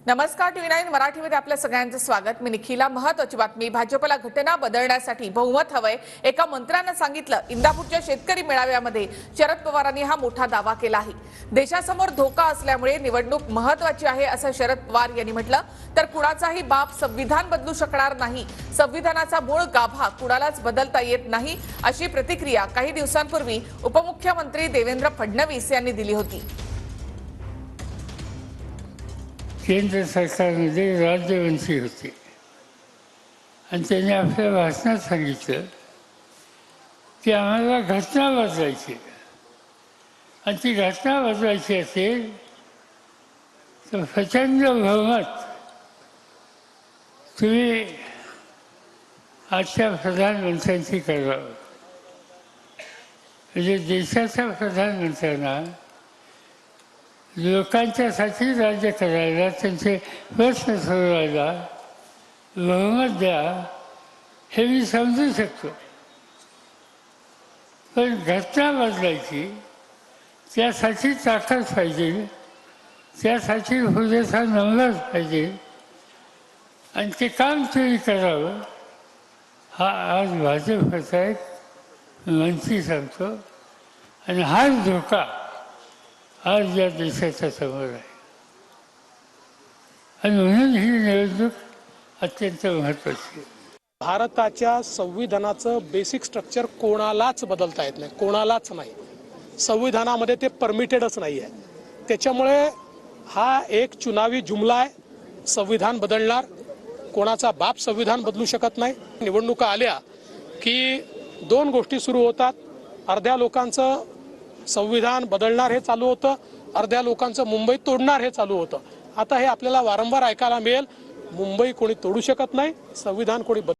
नमस्कार टीव्ही 9 मराठीमध्ये आपल्या सगळ्यांचं स्वागत। मी निखिला। महत्त्वाची बातमी, भाजपला घटना बदलण्यासाठी बहुमत हवंय। एका मंत्र्यानं सांगितलं। इंदापूरच्या शेतकरी मेळाव्यामध्ये शरद पवारांनी हा मोठा दावा केला आहे। देशासमोर धोका असल्यामुळे निवडणूक महत्त्वाची आहे असं शरद पवार यांनी म्हटलं। तर कुणाचाही बाप संविधान बदलू शकणार नाही, संविधानाचा मूळ गाभा कुणालाच बदलता येत नाही, अशी प्रतिक्रिया काही दिवसांपूर्वी उपमुख्यमंत्री देवेंद्र फडणवीस यांनी दिली होती। केंद्र सरकारमध्ये राज्यमंत्री होते आणि त्यांनी आपल्या भाषणात सांगितलं की आम्हाला घटना बदलायची आणि ती घटना बदलायची असेल तर प्रचंड बहुमत तुम्ही आजच्या प्रधानमंत्र्यांची करावं। म्हणजे देशाच्या प्रधानमंत्र्यांना लोकांच्यासाठी राज्य करायला, त्यांचे प्रश्न सोडवायला बहुमत द्या, हे मी समजू शकतो। पण घटना बदलायची त्यासाठी ताकद पाहिजे, त्यासाठी पुरेसा नंबर पाहिजे आणि ते काम तुम्ही करावं, हा आज भाजपचा एक मंत्री सांगतो आणि हाच धोका आज या देशाच्या समोर आहे आणि म्हणून ही निवडणूक अत्यंत महत्त्वाची आहे। भारताच्या संविधानाचं बेसिक स्ट्रक्चर कोणालाच बदलता येत नाही, कोणालाच नाही। संविधानामध्ये ते परमिटेडच नाही आहे। त्याच्यामुळे हा एक चुनावी जुमला आहे। संविधान बदलणार, कोणाचा बाप संविधान बदलू शकत नाही। निवडणुका आल्या की दोन गोष्टी सुरू होतात। अर्ध्या लोकांचं संविधान बदलणार हे चालू होतं, अर्ध्या लोकांचं मुंबई तोडणार हे चालू होतं। आता हे आपल्याला वारंवार ऐकायला मिळेल। मुंबई कोणी तोडू शकत नाही, संविधान कोणी